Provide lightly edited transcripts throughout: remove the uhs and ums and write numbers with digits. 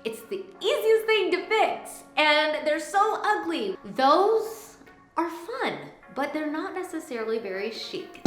It's the easiest thing to fix, and they're so ugly. Those are fun, but they're not necessarily very chic.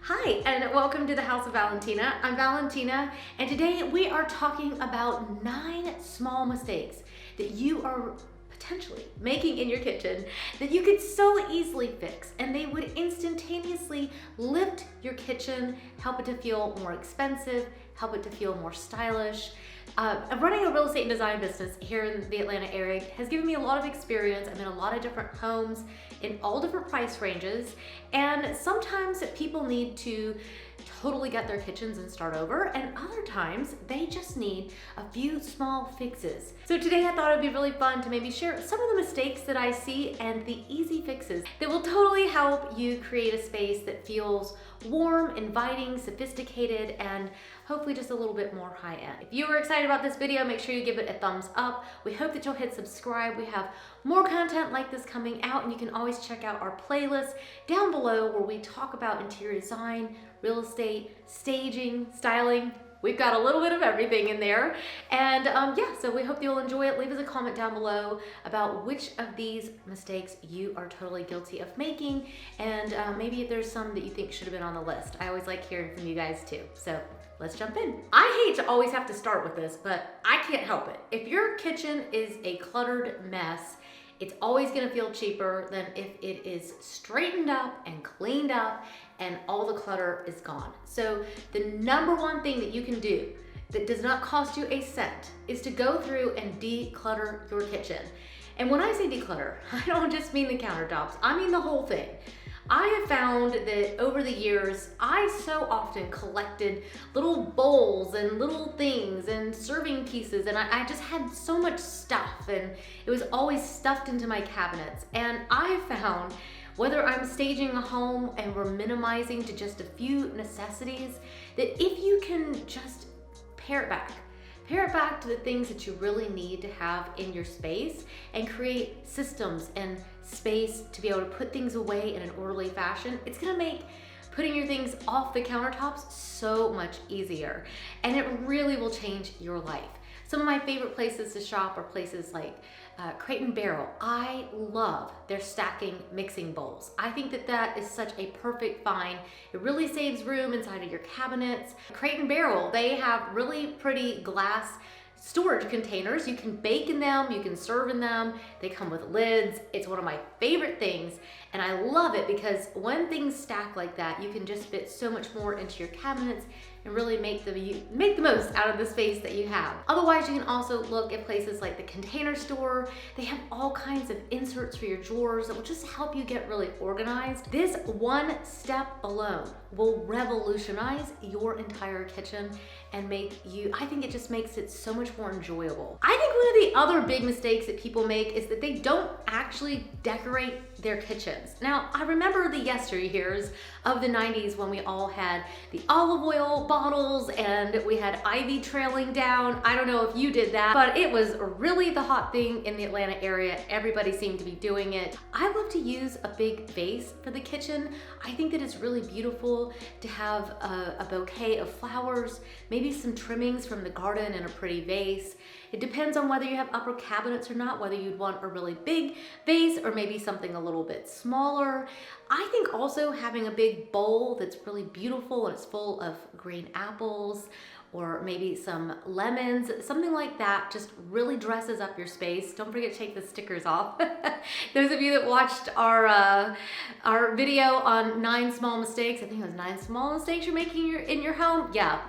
Hi, and welcome to the House of Valentina. I'm Valentina, and today we are talking about 9 small mistakes that you are potentially making in your kitchen that you could so easily fix, and they would instantaneously lift your kitchen, help it to feel more expensive, help it to feel more stylish. Running a real estate and design business here in the Atlanta area has given me a lot of experience. I'm in a lot of different homes in all different price ranges, and sometimes people need to totally gut their kitchens and start over, and other times they just need a few small fixes. So today I thought it'd be really fun to maybe share some of the mistakes that I see and the easy fixes that will totally help you create a space that feels warm, inviting, sophisticated, and hopefully just a little bit more high-end. If you are excited about this video, make sure you give it a thumbs up. We hope that you'll hit subscribe. We have more content like this coming out, and you can always check out our playlist down below where we talk about interior design, real estate, staging, styling. We've got a little bit of everything in there. And yeah, so we hope you'll enjoy it. Leave us a comment down below about which of these mistakes you are totally guilty of making, and maybe if there's some that you think should have been on the list. I always like hearing from you guys too. So let's jump in. I hate to always have to start with this, but I can't help it. If your kitchen is a cluttered mess, it's always gonna feel cheaper than if it is straightened up and cleaned up and all the clutter is gone. So the number one thing that you can do that does not cost you a cent is to go through and declutter your kitchen. And when I say declutter, I don't just mean the countertops, I mean the whole thing. I have found that over the years, I so often collected little bowls and little things and serving pieces, and I just had so much stuff, and it was always stuffed into my cabinets. And I found, whether I'm staging a home and we're minimizing to just a few necessities, that if you can just pare it back to the things that you really need to have in your space and create systems and space to be able to put things away in an orderly fashion, it's gonna make putting your things off the countertops so much easier, and it really will change your life. Some of my favorite places to shop are places like Crate & Barrel. I love their stacking mixing bowls. I think that that is such a perfect find. It really saves room inside of your cabinets. Crate & Barrel, they have really pretty glass storage containers. You can bake in them, you can serve in them. They come with lids. It's one of my favorite things, and I love it because when things stack like that, you can just fit so much more into your cabinets and really make the most out of the space that you have. Otherwise, you can also look at places like the Container Store. They have all kinds of inserts for your drawers that will just help you get really organized. This one step alone will revolutionize your entire kitchen and I think it just makes it so much more enjoyable. I think one of the other big mistakes that people make is that they don't actually decorate their kitchens. Now, I remember the yesteryears of the 90s when we all had the olive oil bottles and we had ivy trailing down. I don't know if you did that, but it was really the hot thing in the Atlanta area. Everybody seemed to be doing it. I love to use a big vase for the kitchen. I think that it's really beautiful to have a bouquet of flowers, maybe some trimmings from the garden in a pretty vase. It depends on whether you have upper cabinets or not, whether you'd want a really big vase or maybe something a little bit smaller. I think also having a big bowl that's really beautiful and it's full of green apples or maybe some lemons, something like that just really dresses up your space. Don't forget to take the stickers off. Those of you that watched our video on 9 small mistakes, I think it was 9 small mistakes you're making in your home. Yeah.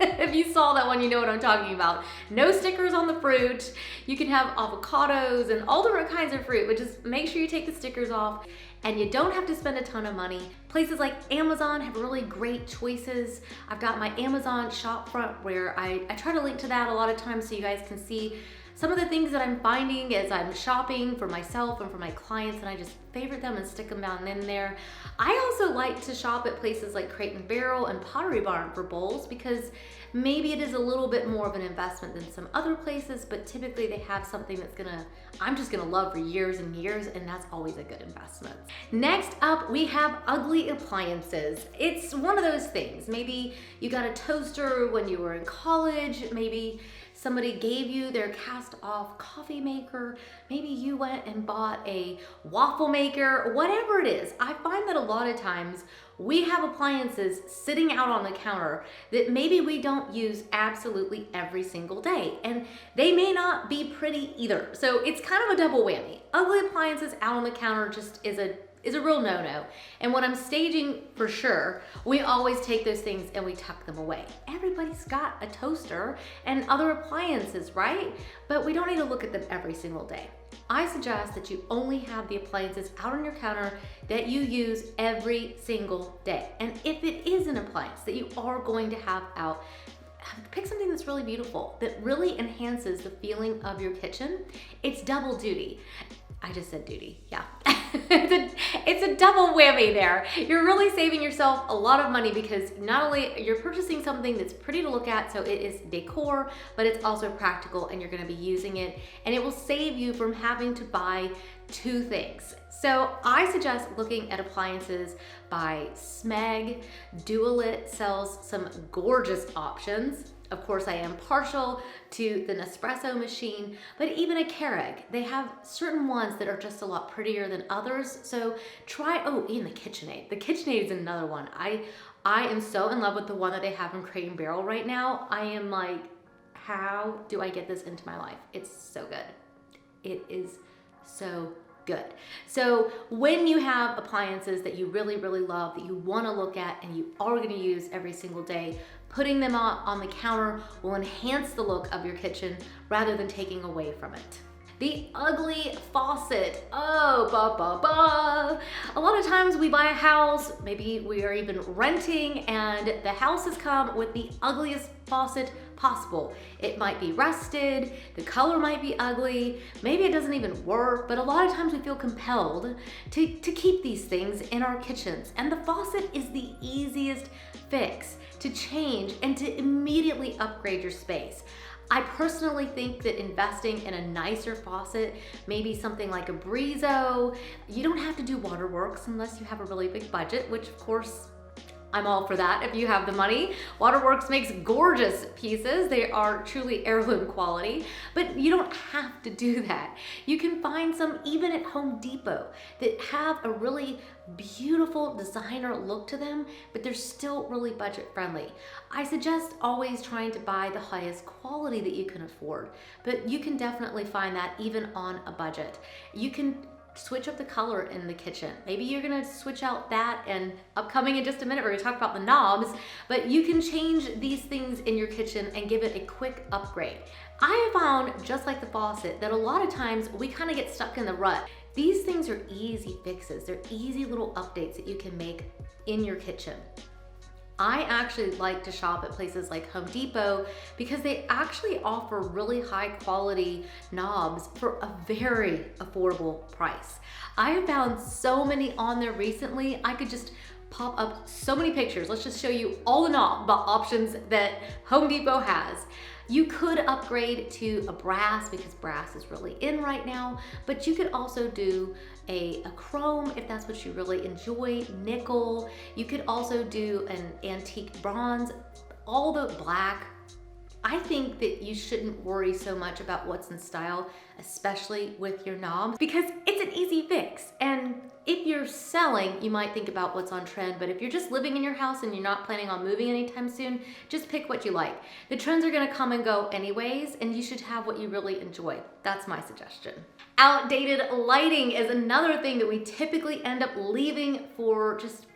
If you saw that one, you know what I'm talking about. No stickers on the fruit. You can have avocados and all different kinds of fruit, but just make sure you take the stickers off, and you don't have to spend a ton of money. Places like Amazon have really great choices. I've got my Amazon shop front where I try to link to that a lot of times so you guys can see some of the things that I'm finding as I'm shopping for myself and for my clients, and I just favorite them and stick them down in there. I also like to shop at places like Crate & Barrel and Pottery Barn for bowls because maybe it is a little bit more of an investment than some other places, but typically they have something that's I'm just gonna love for years and years, and that's always a good investment. Next up, we have ugly appliances. It's one of those things. Maybe you got a toaster when you were in college, maybe somebody gave you their cast off coffee maker, maybe you went and bought a waffle maker, whatever it is. I find that a lot of times we have appliances sitting out on the counter that maybe we don't use absolutely every single day, and they may not be pretty either. So it's kind of a double whammy. Ugly appliances out on the counter just is a real no-no. And when I'm staging, for sure, we always take those things and we tuck them away. Everybody's got a toaster and other appliances, right? But we don't need to look at them every single day. I suggest that you only have the appliances out on your counter that you use every single day. And if it is an appliance that you are going to have out, pick something that's really beautiful, that really enhances the feeling of your kitchen. It's double duty. I just said duty, yeah. It's a double whammy there. You're really saving yourself a lot of money because not only you're purchasing something that's pretty to look at, so it is decor, but it's also practical and you're gonna be using it, and it will save you from having to buy two things. So I suggest looking at appliances by Smeg. Dualit sells some gorgeous options. Of course, I am partial to the Nespresso machine, but even a Keurig, they have certain ones that are just a lot prettier than others. So try, even the KitchenAid. The KitchenAid is another one. I am so in love with the one that they have in Crate & Barrel right now. I am like, how do I get this into my life? It's so good. It is so good. So when you have appliances that you really, really love, that you want to look at and you are going to use every single day, putting them on the counter will enhance the look of your kitchen rather than taking away from it. The ugly faucet. A lot of times we buy a house, maybe we are even renting, and the house has come with the ugliest faucet possible. It might be rusted, the color might be ugly, maybe it doesn't even work, but a lot of times we feel compelled to keep these things in our kitchens. And the faucet is the easiest fix to change and to immediately upgrade your space. I personally think that investing in a nicer faucet, maybe something like a Brizo, you don't have to do waterworks unless you have a really big budget, which of course I'm all for that if you have the money. Waterworks makes gorgeous pieces. They are truly heirloom quality, but you don't have to do that. You can find some even at Home Depot that have a really beautiful designer look to them, but they're still really budget friendly. I suggest always trying to buy the highest quality that you can afford, but you can definitely find that even on a budget. You can switch up the color in the kitchen. Maybe you're gonna switch out that, and upcoming in just a minute we're gonna talk about the knobs, but you can change these things in your kitchen and give it a quick upgrade. I have found, just like the faucet, that a lot of times we kind of get stuck in the rut. These things are easy fixes. They're easy little updates that you can make in your kitchen. I actually like to shop at places like Home Depot because they actually offer really high quality knobs for a very affordable price. I have found so many on there recently. I could just pop up so many pictures. Let's just show you all the knob options that Home Depot has. You could upgrade to a brass because brass is really in right now, but you could also do a chrome if that's what you really enjoy, nickel. You could also do an antique bronze, all the black. I think that you shouldn't worry so much about what's in style, especially with your knobs, because it's an easy fix. And if you're selling, you might think about what's on trend, but if you're just living in your house and you're not planning on moving anytime soon, just pick what you like. The trends are gonna come and go anyways, and you should have what you really enjoy. That's my suggestion. Outdated lighting is another thing that we typically end up leaving for just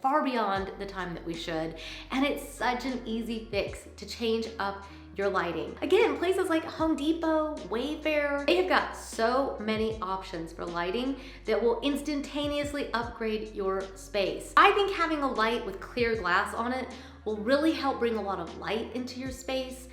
far beyond the time that we should. And it's such an easy fix to change up your lighting. Again, places like Home Depot, Wayfair, they have got so many options for lighting that will instantaneously upgrade your space. I think having a light with clear glass on it will really help bring a lot of light into your space.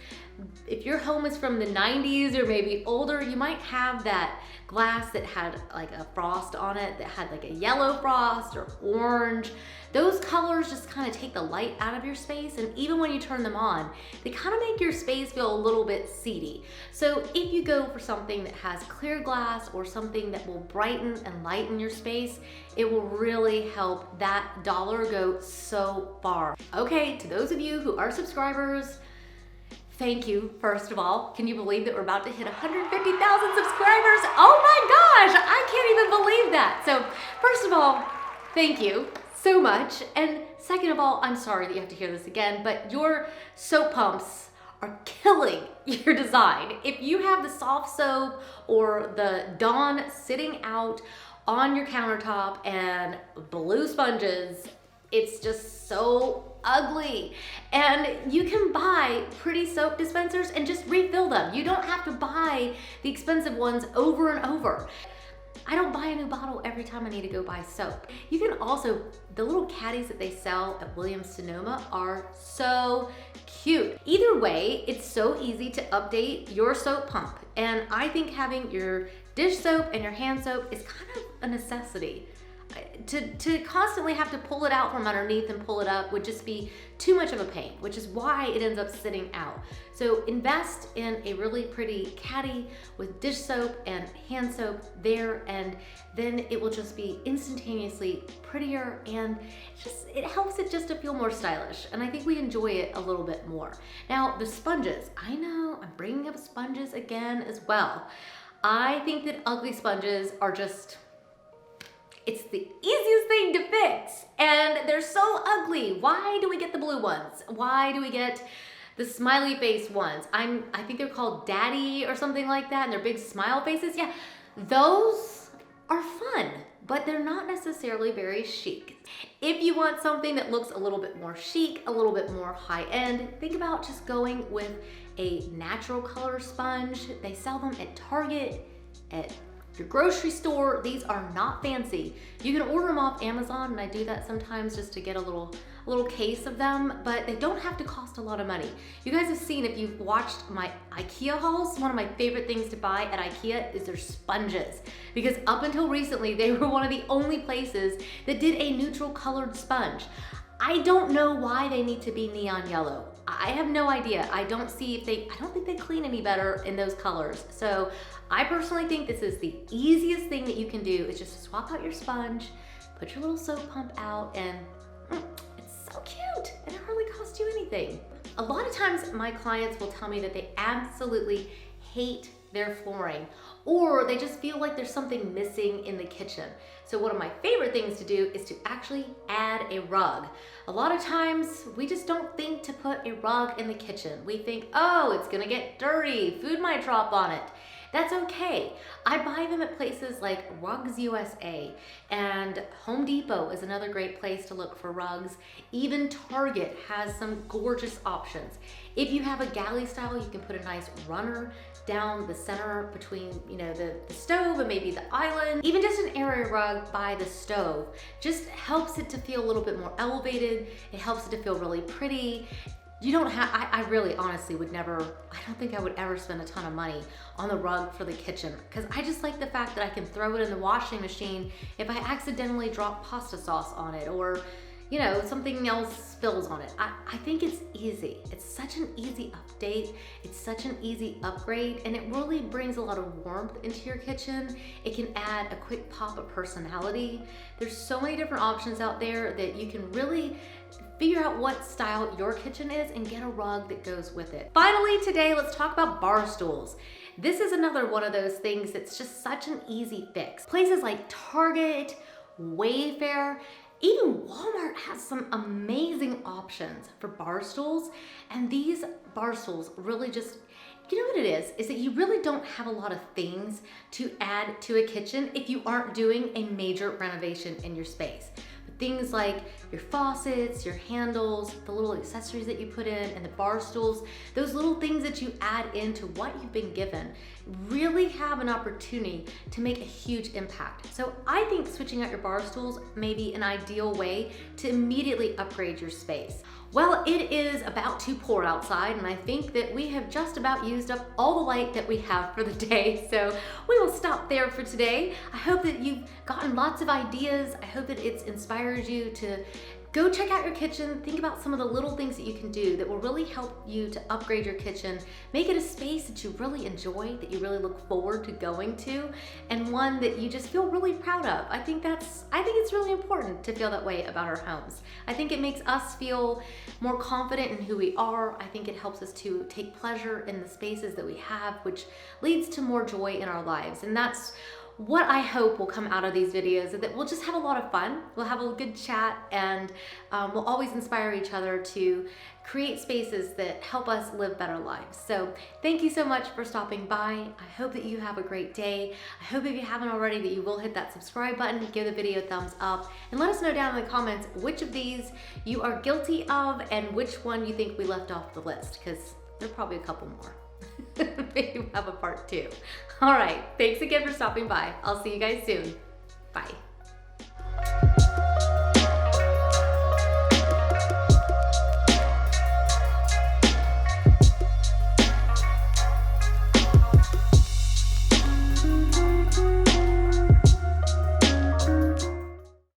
If your home is from the 90s or maybe older, you might have that glass that had like a frost on it, that had like a yellow frost or orange. Those colors just kind of take the light out of your space, and even when you turn them on, they kind of make your space feel a little bit seedy. So if you go for something that has clear glass or something that will brighten and lighten your space, it will really help that dollar go so far. Okay, to those of you who are subscribers, thank you, first of all. Can you believe that we're about to hit 150,000 subscribers? Oh my gosh, I can't even believe that. So first of all, thank you so much. And second of all, I'm sorry that you have to hear this again, but your soap pumps are killing your design. If you have the soft soap or the Dawn sitting out on your countertop and blue sponges, it's just so ugly. And you can buy pretty soap dispensers and just refill them. You don't have to buy the expensive ones over and over. I don't buy a new bottle every time I need to go buy soap. You can also, the little caddies that they sell at Sonoma are so cute. Either way, it's so easy to update your soap pump. And I think having your dish soap and your hand soap is kind of a necessity. To constantly have to pull it out from underneath and pull it up would just be too much of a pain, which is why it ends up sitting out. So invest in a really pretty caddy with dish soap and hand soap there, and then it will just be instantaneously prettier, and it helps it just to feel more stylish. And I think we enjoy it a little bit more. Now the sponges, I know I'm bringing up sponges again as well. I think that ugly sponges are just, it's the easiest thing to fix, and they're so ugly. Why do we get the blue ones? Why do we get the smiley face ones? I think they're called Daddy or something like that, and they're big smile faces. Yeah, those are fun, but they're not necessarily very chic. If you want something that looks a little bit more chic, a little bit more high-end, think about just going with a natural color sponge. They sell them at Target, at your grocery store. These are not fancy. You can order them off Amazon, and I do that sometimes just to get a little case of them, but they don't have to cost a lot of money. You guys have seen, if you've watched my IKEA hauls, one of my favorite things to buy at IKEA is their sponges, because up until recently, they were one of the only places that did a neutral colored sponge. I don't know why they need to be neon yellow. I have no idea. I don't think they clean any better in those colors. So I personally think this is the easiest thing that you can do, is just swap out your sponge, put your little soap pump out, and it's so cute, and it hardly costs you anything. A lot of times my clients will tell me that they absolutely hate their flooring, or they just feel like there's something missing in the kitchen. So one of my favorite things to do is to actually add a rug. A lot of times we just don't think to put a rug in the kitchen. We think, oh, it's gonna get dirty, food might drop on it. That's okay. I buy them at places like Rugs USA, and Home Depot is another great place to look for rugs. Even Target has some gorgeous options. If you have a galley style, you can put a nice runner down the center between, the stove and maybe the island. Even just an area rug by the stove just helps it to feel a little bit more elevated. It helps it to feel really pretty. You don't have, I really honestly would never, I don't think I would ever spend a ton of money on the rug for the kitchen, because I just like the fact that I can throw it in the washing machine if I accidentally drop pasta sauce on it, or something else spills on it. I think it's easy. It's such an easy update. It's such an easy upgrade, and it really brings a lot of warmth into your kitchen. It can add a quick pop of personality. There's so many different options out there that you can really figure out what style your kitchen is and get a rug that goes with it. Finally, today, let's talk about bar stools. This is another one of those things that's just such an easy fix. Places like Target, Wayfair, even Walmart has some amazing options for bar stools, and these bar stools really just, you know what it is that you really don't have a lot of things to add to a kitchen if you aren't doing a major renovation in your space. But things like your faucets, your handles, the little accessories that you put in, and the bar stools, those little things that you add into what you've been given really have an opportunity to make a huge impact. So I think switching out your bar stools may be an ideal way to immediately upgrade your space. Well, it is about to pour outside, and I think that we have just about used up all the light that we have for the day, so we will stop there for today. I hope that you've gotten lots of ideas. I hope that it's inspired you to go check out your kitchen, think about some of the little things that you can do that will really help you to upgrade your kitchen, make it a space that you really enjoy, that you really look forward to going to, and one that you just feel really proud of. I think it's really important to feel that way about our homes. I think it makes us feel more confident in who we are. I think it helps us to take pleasure in the spaces that we have, which leads to more joy in our lives. And that's what I hope will come out of these videos, is that we'll just have a lot of fun, we'll have a good chat, and we'll always inspire each other to create spaces that help us live better lives. So thank you so much for stopping by. I hope that you have a great day. I hope if you haven't already that you will hit that subscribe button, give the video a thumbs up, and let us know down in the comments which of these you are guilty of and which one you think we left off the list, because there are probably a couple more. Maybe we'll have a part 2. All right, thanks again for stopping by. I'll see you guys soon. Bye.